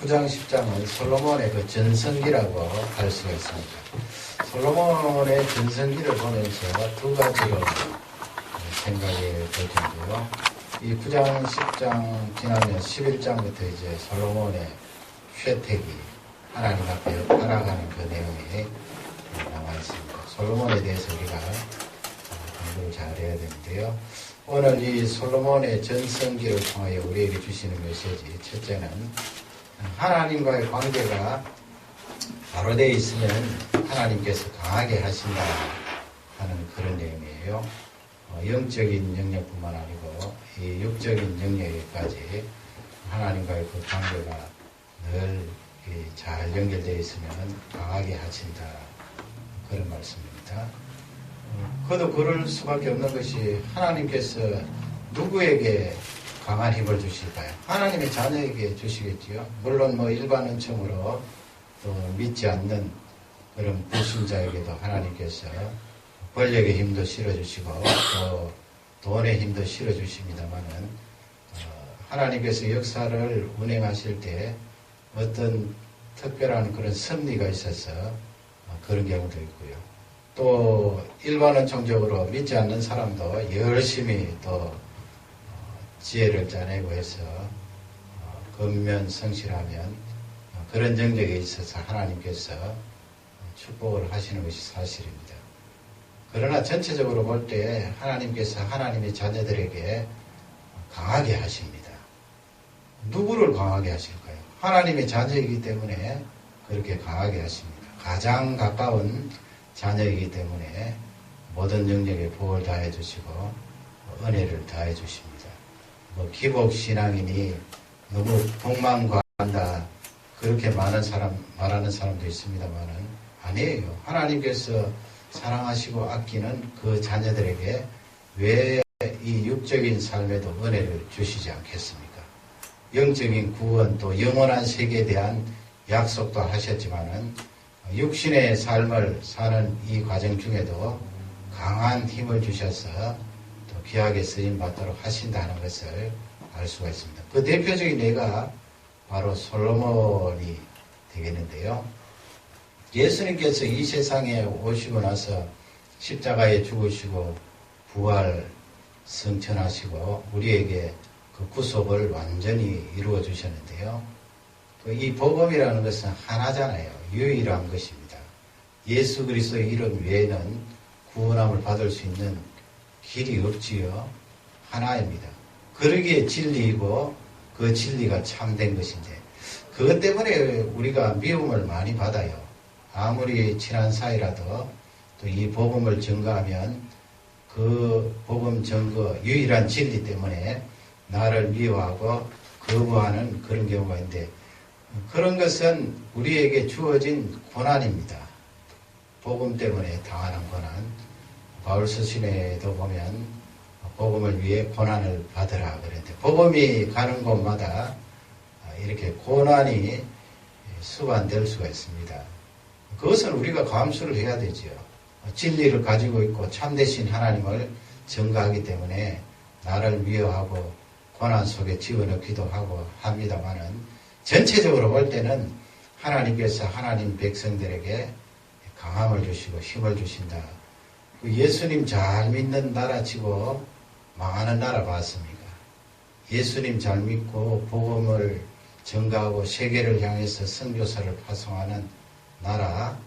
9장 10장은 솔로몬의 그 전성기라고 할 수가 있습니다. 솔로몬의 전성기를 보면서 두 가지로 생각이 들던데요. 이 9장 10장 지나면 11장부터 이제 솔로몬의 쇠퇴기, 하나님 앞에 따라가는 그 내용이 나와 있습니다. 솔로몬에 대해서 우리가 공부를 잘 해야 되는데요. 오늘 이 솔로몬의 전성기를 통하여 우리에게 주시는 메시지, 첫째는 하나님과의 관계가 바로 되어 있으면 하나님께서 강하게 하신다 하는 그런 내용이에요. 영적인 영역뿐만 아니고 이 육적인 영역까지 하나님과의 그 관계가 늘 잘 연결되어 있으면 강하게 하신다, 그런 말씀입니다. 그도 그럴 수밖에 없는 것이, 하나님께서 누구에게 강한 힘을 주실까요? 하나님의 자녀에게 주시겠지요. 물론 일반 은총으로 또 믿지 않는 그런 불신자에게도 하나님께서 권력의 힘도 실어주시고 또 돈의 힘도 실어주십니다만은 하나님께서 역사를 운행하실 때 어떤 특별한 그런 섭리가 있어서 그런 경우도 있고요. 또 일반 은총적으로 믿지 않는 사람도 열심히 또 지혜를 짜내고 해서 근면성실하면 그런 영역에 있어서 하나님께서 축복을 하시는 것이 사실입니다. 그러나 전체적으로 볼 때 하나님께서 하나님의 자녀들에게 강하게 하십니다. 누구를 강하게 하실까요? 하나님의 자녀이기 때문에 그렇게 강하게 하십니다. 가장 가까운 자녀이기 때문에 모든 영역에 복을 다해 주시고 은혜를 다해 주십니다. 기복신앙이니 너무 복만 구한다, 그렇게 말하는 사람도 있습니다만은 아니에요. 하나님께서 사랑하시고 아끼는 그 자녀들에게 왜 이 육적인 삶에도 은혜를 주시지 않겠습니까? 영적인 구원, 또 영원한 세계에 대한 약속도 하셨지만은 육신의 삶을 사는 이 과정 중에도 강한 힘을 주셔서 또 귀하게 쓰임받도록 하신다는 것을 알 수가 있습니다. 그 대표적인 예가 바로 솔로몬이 되겠는데요. 예수님께서 이 세상에 오시고 나서 십자가에 죽으시고 부활 승천하시고 우리에게 그 구속을 완전히 이루어 주셨는데요. 이 복음이라는 것은 하나잖아요. 유일한 것입니다. 예수 그리스도의 이름 외에는 구원함을 받을 수 있는 길이 없지요. 하나입니다. 그러기에 진리이고 그 진리가 참된 것인데, 그것 때문에 우리가 미움을 많이 받아요. 아무리 친한 사이라도 또 이 복음을 전가하면 그 복음 전거 유일한 진리 때문에 나를 미워하고 거부하는 그런 경우가 있는데, 그런 것은 우리에게 주어진 고난입니다. 복음 때문에 당하는 고난. 바울 서신에도 보면 복음을 위해 고난을 받으라 그랬는데, 복음이 가는 곳마다 이렇게 고난이 수반될 수가 있습니다. 그것은 우리가 감수를 해야 되지요. 진리를 가지고 있고 참되신 하나님을 전가하기 때문에 나를 미워하고 고난 속에 집어넣기도 하고 합니다만은, 전체적으로 볼 때는 하나님께서 하나님 백성들에게 강함을 주시고 힘을 주신다. 예수님 잘 믿는 나라치고 망하는 나라 봤습니까? 예수님 잘 믿고 복음을 전가하고 세계를 향해서 선교사를 파송하는 나라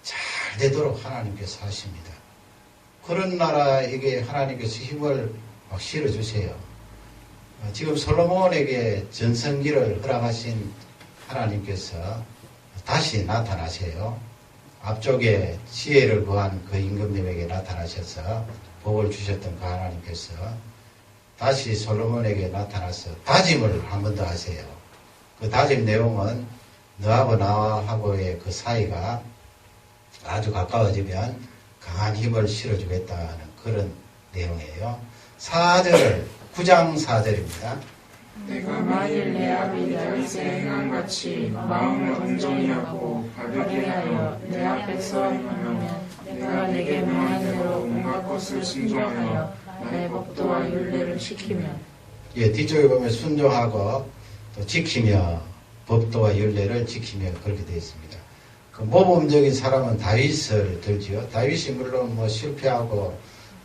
잘 되도록 하나님께서 하십니다. 그런 나라에게 하나님께서 힘을 막 실어주세요. 지금 솔로몬에게 전성기를 허락하신 하나님께서 다시 나타나세요. 앞쪽에 지혜를 구한 그 임금님에게 나타나셔서 복을 주셨던 그 하나님께서 다시 솔로몬에게 나타나서 다짐을 한 번 더 하세요. 그 다짐 내용은 너하고 나하고의 그 사이가 아주 가까워지면 강한 힘을 실어주겠다는 그런 내용이에요. 9장 4절입니다. 내가 만일 내 아비 다윗의 행함같이 마음을 온전히 하고 바르게 하여 내 앞에 서 행하면 내가 내게 명한 대로 온갖 것을 순종하여 나의 법도와 율례를 지키면. 뒤쪽에 보면 순종하고 또 지키며 법도와 윤례를 지키며 그렇게 되어 있습니다. 그 모범적인 사람은 다윗을 들지요. 다윗이 물론 뭐 실패하고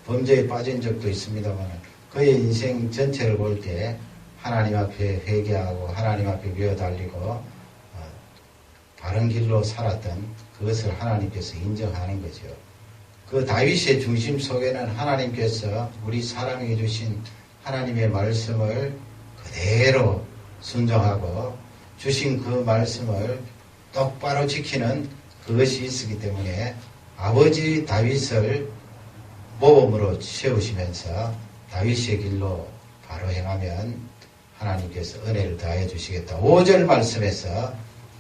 범죄에 빠진 적도 있습니다만 그의 인생 전체를 볼 때 하나님 앞에 회개하고 하나님 앞에 미어달리고 바른 길로 살았던 그것을 하나님께서 인정하는 거죠. 그 다윗의 중심 속에는 하나님께서 우리 사람에게 주신 하나님의 말씀을 그대로 순종하고 주신 그 말씀을 똑바로 지키는 그것이 있었기 때문에 아버지 다윗을 모범으로 세우시면서 다윗의 길로 바로 행하면 하나님께서 은혜를 더하여 주시겠다. 5절 말씀에서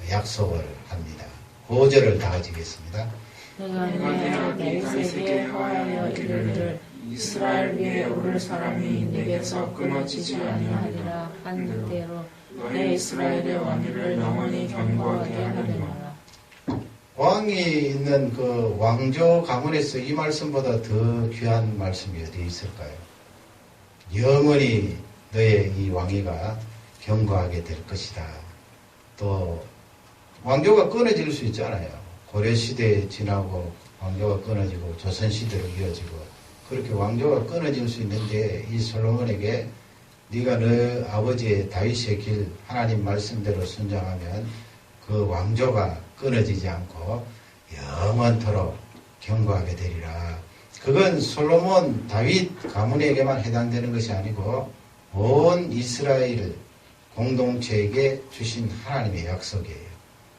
약속을 합니다. 5절을 다 가지겠습니다. 내가 내 아들 다윗에게 하여 이르기를 이스라엘 위에 오를 사람이 내게서 끊어지지 아니하리라 한 대로 내 이스라엘의 왕위를 영원히 견고하게 하리라. 왕이 있는 그 왕조 가문에서 이 말씀보다 더 귀한 말씀이 어디 있을까요? 영원히 너의 이 왕위가 견고하게 될 것이다. 또 왕조가 끊어질 수 있잖아요. 고려시대 지나고 왕조가 끊어지고 조선시대로 이어지고 그렇게 왕조가 끊어질 수 있는데 이 솔로몬에게 네가 너 아버지의 다윗의 길 하나님 말씀대로 순종하면 그 왕조가 끊어지지 않고 영원토록 견고하게 되리라. 그건 솔로몬 다윗 가문에게만 해당되는 것이 아니고 온 이스라엘 공동체에게 주신 하나님의 약속이에요.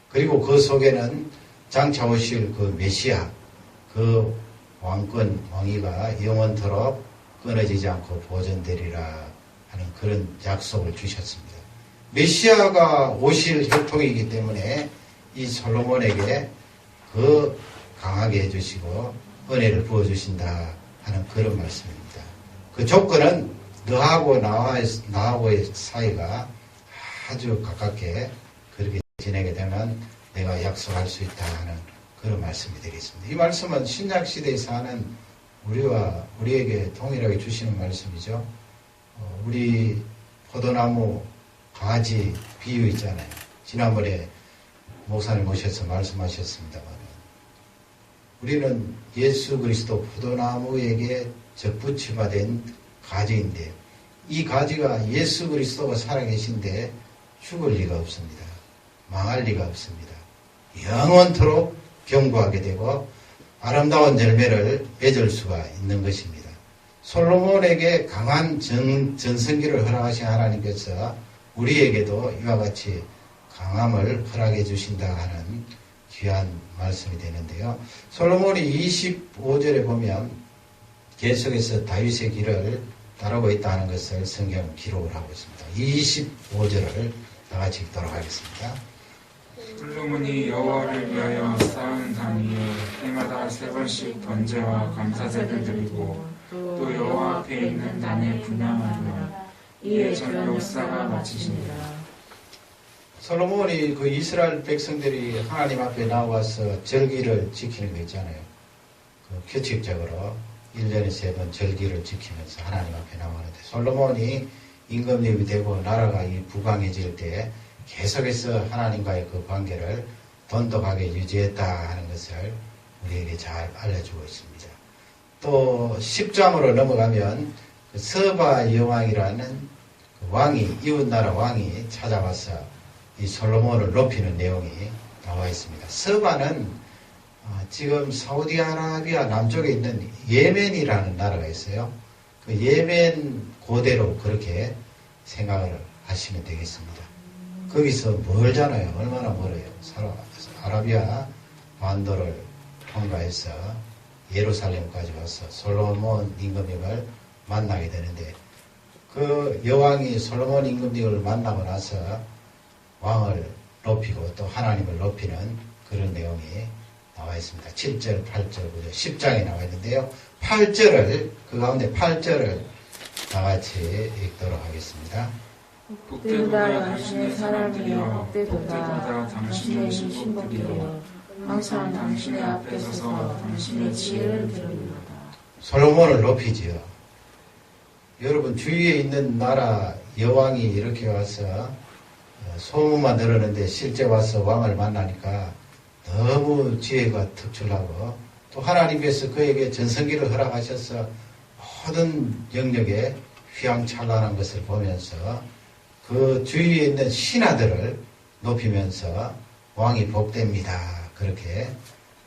그리고 그 속에는 장차 오실 그 메시아 그 왕위가 영원토록 끊어지지 않고 보존되리라 하는 그런 약속을 주셨습니다. 메시아가 오실 혈통이기 때문에 이 솔로몬에게 그 강하게 해주시고 은혜를 부어주신다 하는 그런 말씀입니다. 그 조건은 너하고 나하고의 사이가 아주 가깝게 그렇게 지내게 되면 내가 약속할 수 있다 하는 그런 말씀이 되겠습니다. 이 말씀은 신약시대에 사는 우리에게 동일하게 주시는 말씀이죠. 우리 포도나무 가지 비유 있잖아요. 지난번에 목사님 모셔서 말씀하셨습니다만 우리는 예수 그리스도 포도나무에게 접붙이가 된 가지인데 이 가지가 예수 그리스도가 살아계신데 죽을 리가 없습니다. 망할 리가 없습니다. 영원토록 견고하게 되고 아름다운 열매를 맺을 수가 있는 것입니다. 솔로몬에게 강한 전성기를 허락하신 하나님께서 우리에게도 이와 같이 강함을 허락해 주신다 하는 귀한 말씀이 되는데요. 솔로몬이 25절에 보면 계속해서 다윗의 길을 따르고 있다는 것을 성경은 기록을 하고 있습니다. 25절을 다 같이 읽도록 하겠습니다. 솔로몬이 여호와를 위하여 쌓은 단 위에 해마다 3번씩 번제와 감사제를 드리고 또 여호와 앞에 있는 단에 분향하리라. 이에 전 역사가 마치시니라. 솔로몬이 그 이스라엘 백성들이 하나님 앞에 나와서 절기를 지키는 거 있잖아요. 그 규칙적으로 1년에 3번 절기를 지키면서 하나님 앞에 나오는데 솔로몬이 임금님이 되고 나라가 부강해질 때 계속해서 하나님과의 그 관계를 돈독하게 유지했다 하는 것을 우리에게 잘 알려주고 있습니다. 또 10장으로 넘어가면 그 서바 여왕이라는 그 왕이 이웃나라 왕이 찾아와서 이 솔로몬을 높이는 내용이 나와 있습니다. 서바는 지금 사우디아라비아 남쪽에 있는 예멘이라는 나라가 있어요. 그 예멘 고대로 그렇게 생각을 하시면 되겠습니다. 거기서 멀잖아요. 얼마나 멀어요. 아라비아 반도를 통과해서 예루살렘까지 와서 솔로몬 임금님을 만나게 되는데 그 여왕이 솔로몬 임금님을 만나고 나서 왕을 높이고 또 하나님을 높이는 그런 내용이 나와 있습니다. 7절, 8절, 9절, 10장에 나와 있는데요. 8절을, 그 가운데 8절을 다 같이 읽도록 하겠습니다. 복되도다 당신의 사람이여 복되도다 당신의 신복이여 항상 당신의 앞에 서서 당신의 지혜를 들으리로다. 솔로몬을 높이지요. 여러분 주위에 있는 나라 여왕이 이렇게 와서 소문만 들었는데 실제 와서 왕을 만나니까 너무 지혜가 특출나고 또 하나님께서 그에게 전성기를 허락하셔서 모든 영역에 휘황찬란한 것을 보면서 그 주위에 있는 신하들을 높이면서 왕이 복됩니다. 그렇게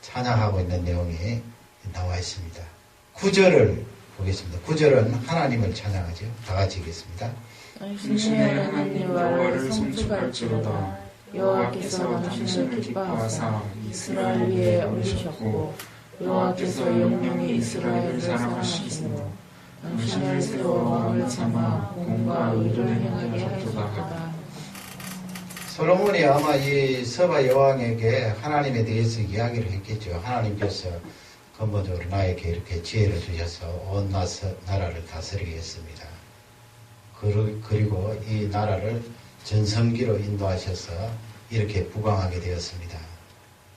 찬양하고 있는 내용이 나와 있습니다. 9절을 보겠습니다. 9절은 하나님을 찬양하죠. 다 같이 읽겠습니다. 당신의 하나님 여호와를 송축할지로다. 여호와께서 당신을 기뻐하사 이스라엘 위에 올리셨고 여호와께서 영영이 이스라엘을 사랑하시고 당신을 세워 왕을 삼아 공과 의를 행하게 하셨도다. 솔로몬이 아마 이 서바 여왕에게 하나님에 대해서 이야기를 했겠죠. 하나님께서 근본적으로 나에게 이렇게 지혜를 주셔서 온 나라를 다스리게 했습니다. 그리고 이 나라를 전성기로 인도하셔서 이렇게 부강하게 되었습니다.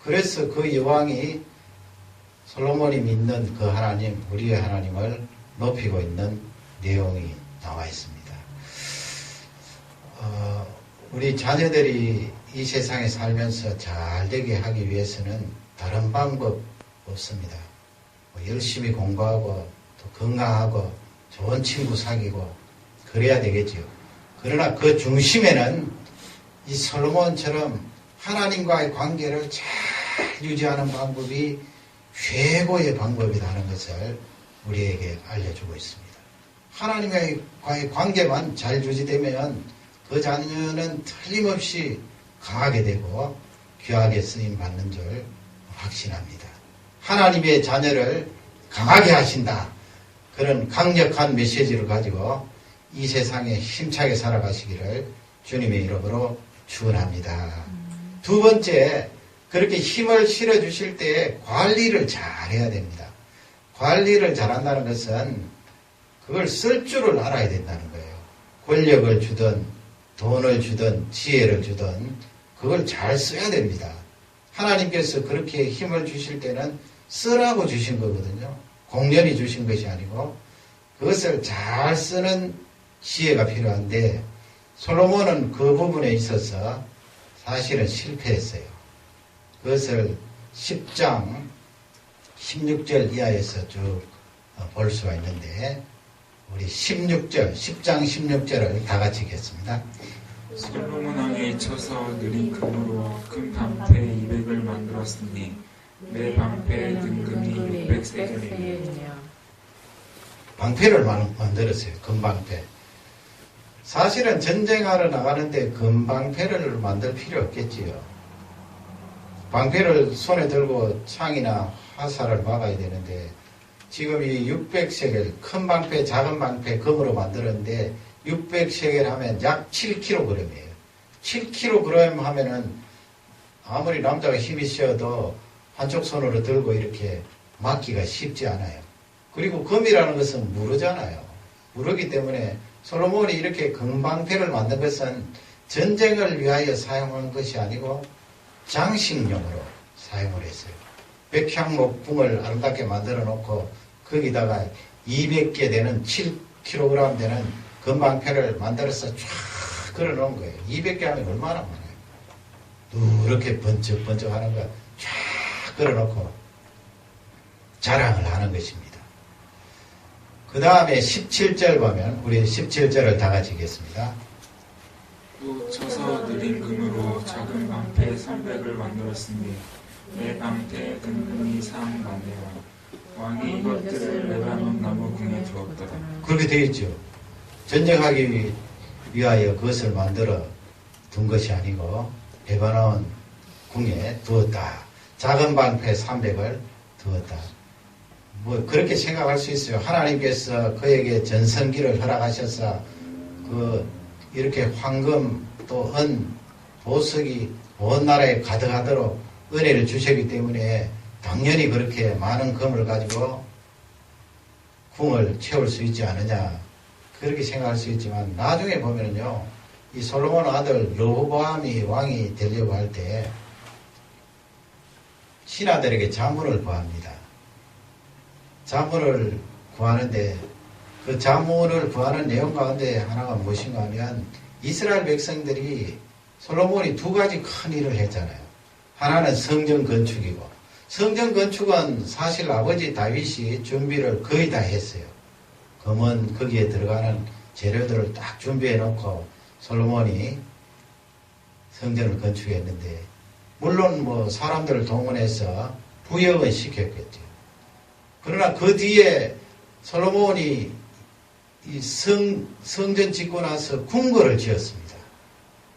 그래서 그 여왕이 솔로몬이 믿는 그 하나님, 우리의 하나님을 높이고 있는 내용이 나와 있습니다. 우리 자녀들이 이 세상에 살면서 잘 되게 하기 위해서는 다른 방법 없습니다. 열심히 공부하고 또 건강하고 좋은 친구 사귀고 그래야 되겠죠. 그러나 그 중심에는 이 솔로몬처럼 하나님과의 관계를 잘 유지하는 방법이 최고의 방법이라는 것을 우리에게 알려주고 있습니다. 하나님과의 관계만 잘 유지되면 그 자녀는 틀림없이 강하게 되고 귀하게 쓰임 받는 줄 확신합니다. 하나님의 자녀를 강하게 하신다. 그런 강력한 메시지를 가지고 이 세상에 힘차게 살아가시기를 주님의 이름으로 축원합니다. 두 번째, 그렇게 힘을 실어주실 때 관리를 잘해야 됩니다. 관리를 잘한다는 것은 그걸 쓸 줄을 알아야 된다는 거예요. 권력을 주든 돈을 주든 지혜를 주든 그걸 잘 써야 됩니다. 하나님께서 그렇게 힘을 주실 때는 쓰라고 주신 거거든요. 공연히 주신 것이 아니고 그것을 잘 쓰는 지혜가 필요한데 솔로몬은 그 부분에 있어서 사실은 실패했어요. 그것을 10장 16절 이하에서 쭉 볼 수가 있는데 우리 10장 16절을 다 같이 읽겠습니다. 솔로몬 왕이 쳐서 느린 금으로 큰 방패 200을 만들었으니 매 방패의 등금이 600세겔이며 방패를 만들었어요. 금방패. 사실은 전쟁하러 나가는데 금방패를 만들 필요 없겠지요. 방패를 손에 들고 창이나 화살을 막아야 되는데 지금 이 600세겔 큰 방패 작은 방패 금으로 만들었는데 600세겔 하면 약 7kg이에요. 7kg 하면은 아무리 남자가 힘이 세어도 한쪽 손으로 들고 이렇게 막기가 쉽지 않아요. 그리고 금이라는 것은 무르잖아요. 무르기 때문에 솔로몬이 이렇게 금방패를 만든 것은 전쟁을 위하여 사용한 것이 아니고 장식용으로 사용을 했어요. 백향목궁을 아름답게 만들어 놓고 거기다가 200개 되는 7kg 되는 금방패를 만들어서 쫙 걸어 놓은 거예요. 200개 하면 얼마나 많아요. 이렇게 번쩍번쩍 하는 거 쫙 걸어 놓고 자랑을 하는 것입니다. 그 다음에 17절 보면 우리 17절을 다 같이 읽겠습니다. 또 쳐서 느린 금으로 작은 방패 300을 만들었으니 매 방패 등금이 3만대요. 왕이 이것들을 레바논 나무 궁에 두었더라. 그렇게 되어 있죠. 전쟁하기 위하여 그것을 만들어 둔 것이 아니고 레바논 궁에 두었다. 작은 방패 300을 두었다. 뭐 그렇게 생각할 수 있어요. 하나님께서 그에게 전성기를 허락하셔서 이렇게 황금 또 은 보석이 온 나라에 가득하도록 은혜를 주셨기 때문에 당연히 그렇게 많은 금을 가지고 궁을 채울 수 있지 않느냐 그렇게 생각할 수 있지만 나중에 보면요 이 솔로몬 아들 르호보암이 왕이 되려고 할 때 신하들에게 자문을 구합니다. 자문을 구하는데 그 자문을 구하는 내용 가운데 하나가 무엇인가 하면 이스라엘 백성들이 솔로몬이 두 가지 큰 일을 했잖아요. 하나는 성전 건축이고, 성전 건축은 사실 아버지 다윗이 준비를 거의 다 했어요. 금은 거기에 들어가는 재료들을 딱 준비해 놓고 솔로몬이 성전을 건축했는데, 물론 뭐 사람들을 동원해서 부역은 시켰겠죠. 그러나 그 뒤에 솔로몬이 이 성전 짓고 나서 궁궐을 지었습니다.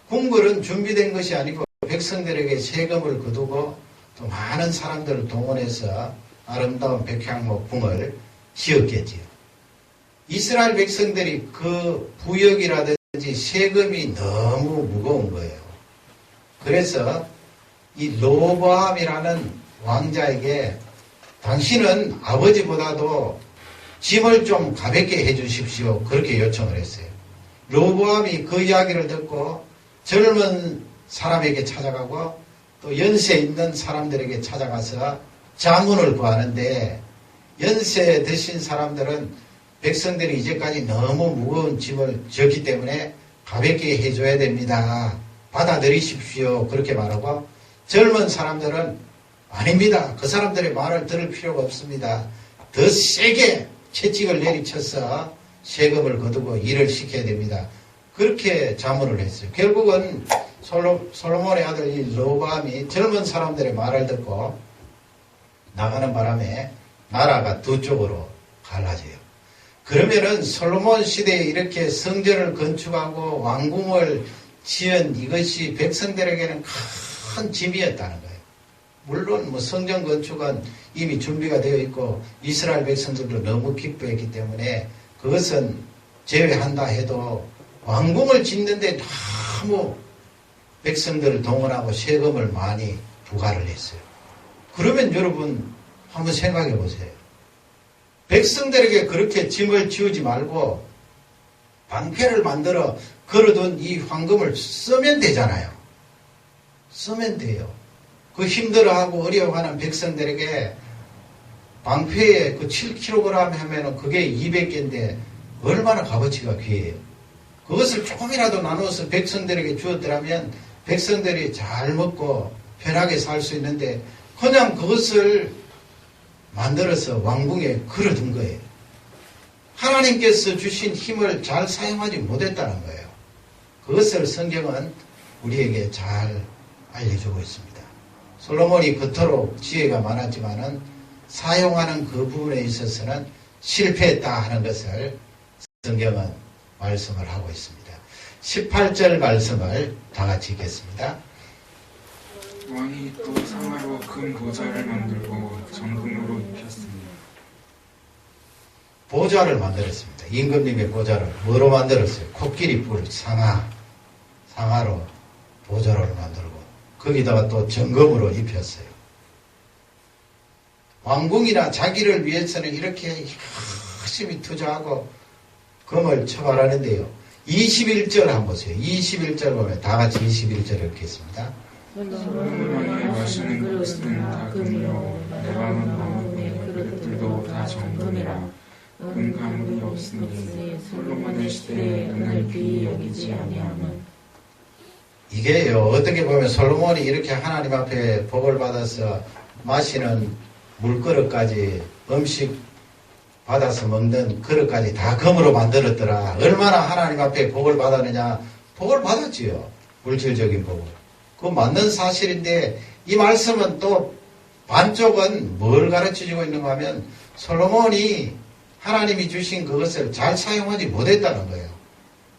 궁궐은 준비된 것이 아니고 백성들에게 세금을 거두고 또 많은 사람들을 동원해서 아름다운 백향목 궁을 지었겠지요. 이스라엘 백성들이 그 부역이라든지 세금이 너무 무거운 거예요. 그래서 이 로보암이라는 왕자에게 당신은 아버지보다도 짐을 좀 가볍게 해주십시오. 그렇게 요청을 했어요. 로보암이 그 이야기를 듣고 젊은 사람에게 찾아가고 또 연세 있는 사람들에게 찾아가서 자문을 구하는데, 연세 드신 사람들은 백성들이 이제까지 너무 무거운 짐을 졌기 때문에 가볍게 해줘야 됩니다. 받아들이십시오. 그렇게 말하고, 젊은 사람들은 아닙니다. 그 사람들의 말을 들을 필요가 없습니다. 더 세게 채찍을 내리쳐서 세금을 거두고 일을 시켜야 됩니다. 그렇게 자문을 했어요. 결국은 솔로몬의 아들 이 로보암이 젊은 사람들의 말을 듣고 나가는 바람에 나라가 두 쪽으로 갈라져요. 그러면은 솔로몬 시대에 이렇게 성전을 건축하고 왕궁을 지은 이것이 백성들에게는 큰 짐이었다는 거예요. 물론 뭐 성전 건축은 이미 준비가 되어 있고 이스라엘 백성들도 너무 기뻐했기 때문에 그것은 제외한다 해도 왕궁을 짓는데 너무 백성들을 동원하고 세금을 많이 부과를 했어요. 그러면 여러분 한번 생각해 보세요. 백성들에게 그렇게 짐을 지우지 말고 방패를 만들어 걸어둔 이 황금을 쓰면 되잖아요. 쓰면 돼요. 그 힘들어하고 어려워하는 백성들에게 방패에 그 7kg 하면은 그게 200개인데 얼마나 값어치가 귀해요. 그것을 조금이라도 나눠서 백성들에게 주었더라면 백성들이 잘 먹고 편하게 살 수 있는데 그냥 그것을 만들어서 왕궁에 걸어둔 거예요. 하나님께서 주신 힘을 잘 사용하지 못했다는 거예요. 그것을 성경은 우리에게 잘 알려주고 있습니다. 솔로몬이 그토록 지혜가 많았지만은 사용하는 그 부분에 있어서는 실패했다 하는 것을 성경은 말씀을 하고 있습니다. 18절 말씀을 다 같이 읽겠습니다. 왕이 또 상하로 금 보좌를 만들고 정금으로 입혔습니다. 보좌를 만들었습니다. 임금님의 보좌를 뭐로 만들었어요? 코끼리 뿔 상하로 보좌를 만들고 거기다가 또 정금으로 입혔어요. 왕궁이나 자기를 위해서는 이렇게 열심히 투자하고 금을 처발하는데요. 21절 한번 보세요. 21절 보면 다 같이 21절 읽겠습니다. 솔로몬이 마시는 그릇은 다 금이요 내방은 나무의 그릇들도 다 정금이라 은 가물이 없으니 솔로몬의 시대에 은을 귀히 여기지 아니함은. 이게요, 어떻게 보면 솔로몬이 이렇게 하나님 앞에 복을 받아서 마시는 물그릇까지 음식 받아서 먹는 그릇까지 다 금으로 만들었더라. 얼마나 하나님 앞에 복을 받았느냐. 복을 받았지요. 물질적인 복을. 그거 맞는 사실인데 이 말씀은 또 반쪽은 뭘 가르쳐주고 있는가 하면 솔로몬이 하나님이 주신 그것을 잘 사용하지 못했다는 거예요.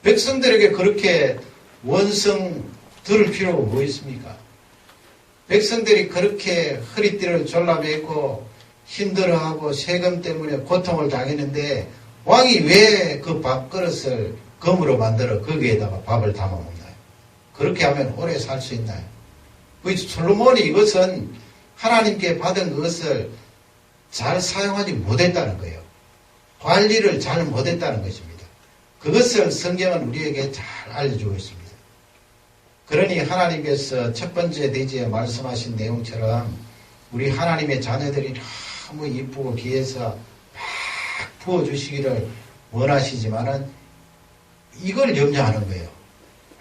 백성들에게 그렇게 원성 들을 필요가 뭐 있습니까? 백성들이 그렇게 허리띠를 졸라매고 힘들어하고 세금 때문에 고통을 당했는데 왕이 왜 그 밥그릇을 금으로 만들어 거기에다가 밥을 담아 먹나요? 그렇게 하면 오래 살 수 있나요? 솔로몬이 이것은 하나님께 받은 그것을 잘 사용하지 못했다는 거예요. 관리를 잘 못했다는 것입니다. 그것을 성경은 우리에게 잘 알려주고 있습니다. 그러니 하나님께서 첫 번째 대지에 말씀하신 내용처럼 우리 하나님의 자녀들이 너무 이쁘고 귀해서 막 부어주시기를 원하시지만은 이걸 염려하는 거예요.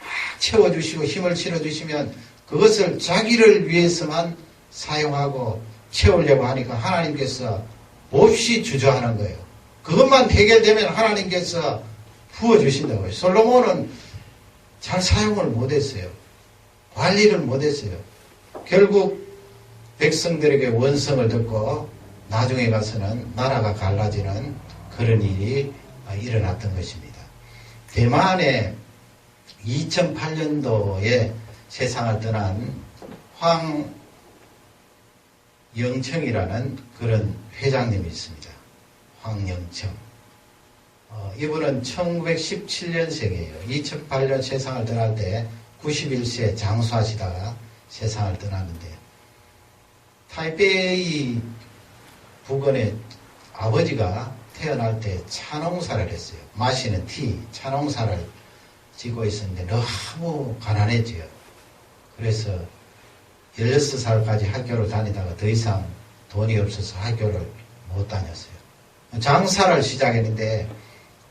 막 채워주시고 힘을 실어주시면 그것을 자기를 위해서만 사용하고 채우려고 하니까 하나님께서 몹시 주저하는 거예요. 그것만 해결되면 하나님께서 부어주신다고요. 솔로몬은 잘 사용을 못했어요. 관리를 못했어요. 결국 백성들에게 원성을 듣고 나중에 가서는 나라가 갈라지는 그런 일이 일어났던 것입니다. 대만에 2008년도에 세상을 떠난 황영청이라는 그런 회장님이 있습니다. 황영청. 이분은 1917년생이에요. 2008년 세상을 떠날 때 91세 장수하시다가 세상을 떠났는데 타이베이 부근에 아버지가 태어날 때 차농사를 했어요. 마시는 티, 차농사를 짓고 있었는데 너무 가난해져요. 그래서 16살까지 학교를 다니다가 더 이상 돈이 없어서 학교를 못 다녔어요. 장사를 시작했는데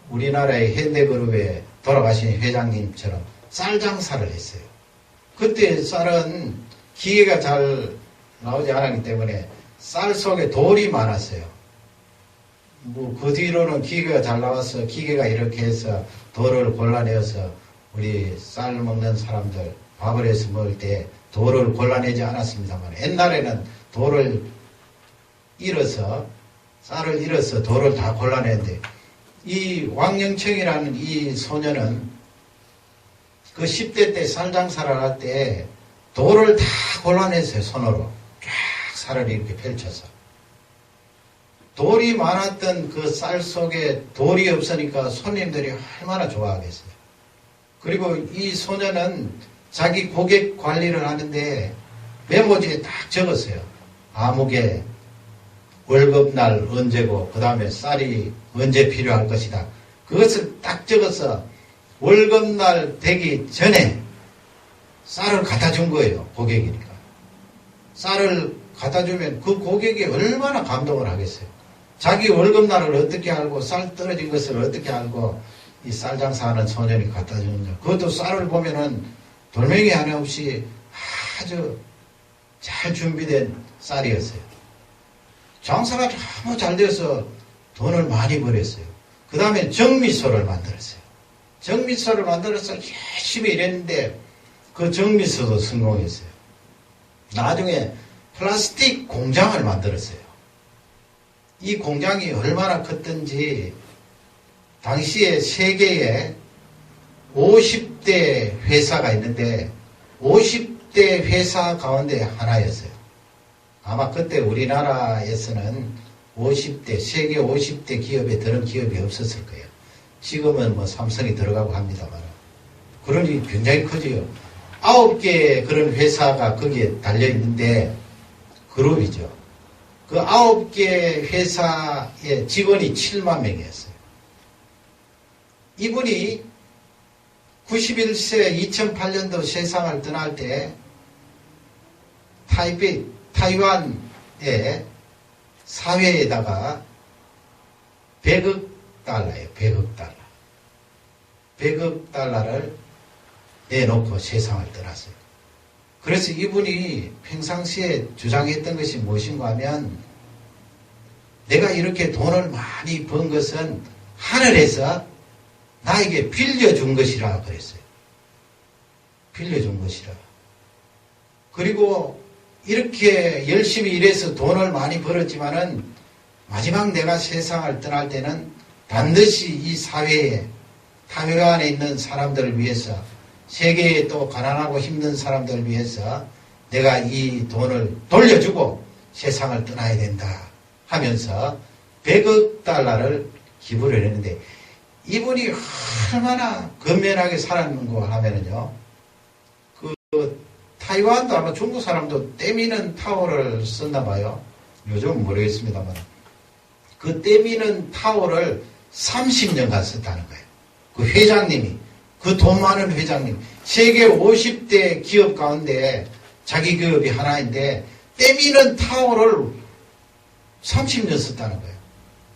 우리나라의 현대그룹에 돌아가신 회장님처럼 쌀 장사를 했어요. 그때 쌀은 기계가 잘 나오지 않았기 때문에 쌀 속에 돌이 많았어요. 그 뒤로는 기계가 잘 나와서 기계가 이렇게 해서 돌을 골라내어서 우리 쌀 먹는 사람들 밥을 해서 먹을 때 돌을 골라내지 않았습니다만 옛날에는 돌을 잃어서 쌀을 잃어서 돌을 다 골라내는데 이 왕영청이라는 이 소녀는 그 10대 때 쌀 장사를 할 때 돌을 다 골라냈어요. 손으로 쫙 쌀을 이렇게 펼쳐서 돌이 많았던 그 쌀 속에 돌이 없으니까 손님들이 얼마나 좋아하겠어요. 그리고 이 소녀는 자기 고객 관리를 하는데 메모지에 딱 적었어요. 아무개 월급날 언제고 그 다음에 쌀이 언제 필요할 것이다. 그것을 딱 적어서 월급날 되기 전에 쌀을 갖다 준 거예요. 고객이니까. 쌀을 갖다 주면 그 고객이 얼마나 감동을 하겠어요. 자기 월급날을 어떻게 알고 쌀 떨어진 것을 어떻게 알고 이 쌀 장사하는 소년이 갖다 주는지. 그것도 쌀을 보면은 돌멩이 하나 없이 아주 잘 준비된 쌀이었어요. 장사가 너무 잘 돼서 돈을 많이 벌었어요. 그 다음에 정미소를 만들었어요. 정미소를 만들어서 열심히 일했는데 그 정미소도 성공했어요. 나중에 플라스틱 공장을 만들었어요. 이 공장이 얼마나 컸던지 당시에 세계에 50대 회사가 있는데 50대 회사 가운데 하나였어요. 아마 그때 우리나라에서는 50대, 세계 50대 기업에 드는 기업이 없었을 거예요. 지금은 뭐 삼성이 들어가고 합니다만. 그러니 굉장히 크지요. 9개 그런 회사가 거기에 달려있는데 그룹이죠. 그 9개 회사의 직원이 7만 명이었어요. 이분이 91세 2008년도 세상을 떠날 때 타이완의 사회에다가 100억 달러예요. 100억 달러. 100억 달러를 내놓고 세상을 떠났어요. 그래서 이분이 평상시에 주장했던 것이 무엇인가 하면 내가 이렇게 돈을 많이 번 것은 하늘에서 나에게 빌려준 것이라 그랬어요. 빌려준 것이라. 그리고 이렇게 열심히 일해서 돈을 많이 벌었지만은 마지막 내가 세상을 떠날 때는 반드시 이 사회에 타이완에 있는 사람들을 위해서 세계에 또 가난하고 힘든 사람들을 위해서 내가 이 돈을 돌려주고 세상을 떠나야 된다 하면서 100억 달러를 기부를 했는데 이분이 얼마나 근면하게 살았는가 하면은요. 그 타이완도 아마 중국 사람도 때미는 타월을 썼나 봐요. 요즘은 모르겠습니다만. 그 때미는 타월을 30년간 썼다는 거예요. 그 회장님이, 그 돈 많은 회장님, 세계 50대 기업 가운데 자기 기업이 하나인데 때미는 타월을 30년 썼다는 거예요.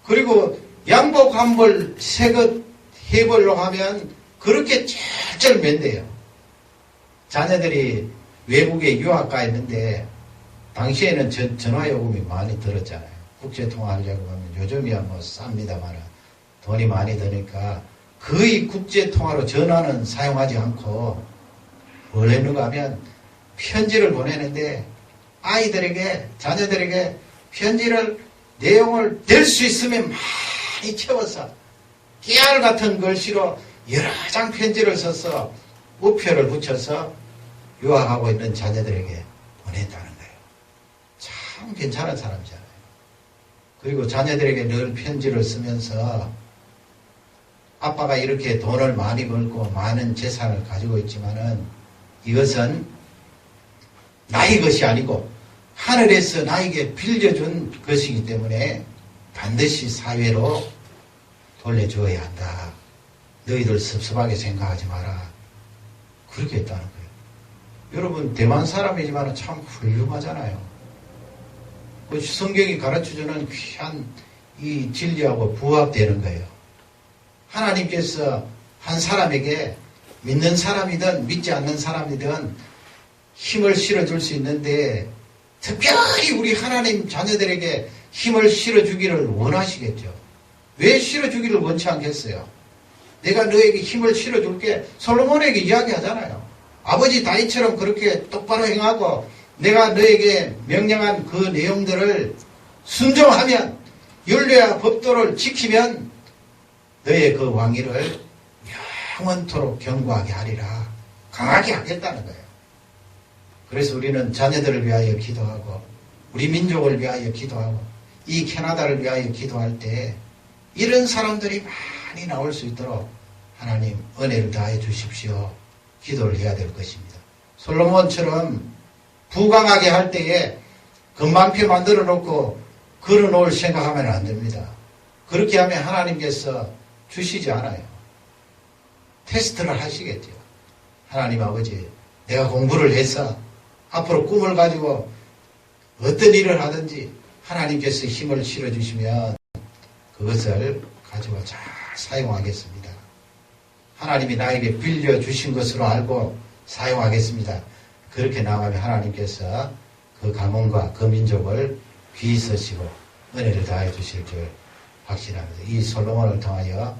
그리고 양복 한 벌, 새것 해벌로 하면 그렇게 쩔쩔 맨대요. 자녀들이 외국에 유학 가 있는데 당시에는 전화요금이 많이 들었잖아요. 국제통화하려고 하면 요즘이야 뭐 쌉니다만 돈이 많이 드니까 거의 국제통화로 전화는 사용하지 않고 뭘 했는가 하면 편지를 보내는데 아이들에게, 자녀들에게 편지를 내용을 낼 수 있으면 많이 채워서 깨알 같은 글씨로 여러 장 편지를 써서 우표를 붙여서 유학하고 있는 자녀들에게 보냈다는 거예요. 참 괜찮은 사람이잖아요. 그리고 자녀들에게 늘 편지를 쓰면서 아빠가 이렇게 돈을 많이 벌고 많은 재산을 가지고 있지만은 이것은 나의 것이 아니고 하늘에서 나에게 빌려준 것이기 때문에 반드시 사회로 돌려주어야 한다. 너희들 섭섭하게 생각하지 마라. 그렇게 했다는 거예요. 여러분 대만 사람이지만 참 훌륭하잖아요. 그 성경이 가르쳐주는 귀한 이 진리하고 부합되는 거예요. 하나님께서 한 사람에게 믿는 사람이든 믿지 않는 사람이든 힘을 실어줄 수 있는데 특별히 우리 하나님 자녀들에게 힘을 실어주기를 원하시겠죠. 왜 실어주기를 원치 않겠어요? 내가 너에게 힘을 실어줄게. 솔로몬에게 이야기하잖아요. 아버지 다윗처럼 그렇게 똑바로 행하고 내가 너에게 명령한 그 내용들을 순종하면 율례와 법도를 지키면 너의 그 왕위를 영원토록 견고하게 하리라. 강하게 하겠다는 거예요. 그래서 우리는 자녀들을 위하여 기도하고 우리 민족을 위하여 기도하고 이 캐나다를 위하여 기도할 때 이런 사람들이 많이 나올 수 있도록 하나님 은혜를 다해 주십시오. 기도를 해야 될 것입니다. 솔로몬처럼 부강하게 할 때에 금방표 만들어 놓고 걸어 놓을 생각하면 안 됩니다. 그렇게 하면 하나님께서 주시지 않아요. 테스트를 하시겠죠. 하나님 아버지, 내가 공부를 해서 앞으로 꿈을 가지고 어떤 일을 하든지 하나님께서 힘을 실어주시면 그것을 가지고 잘 사용하겠습니다. 하나님이 나에게 빌려주신 것으로 알고 사용하겠습니다. 그렇게 나가면 하나님께서 그 가문과 그 민족을 귀히 쓰시고 은혜를 다해 주실 줄 확신합니다. 이 솔로몬을 통하여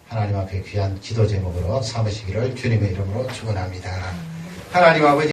하나님 앞에 귀한 기도 제목으로 삼으시기를 주님의 이름으로 축원합니다. 하나님 아버지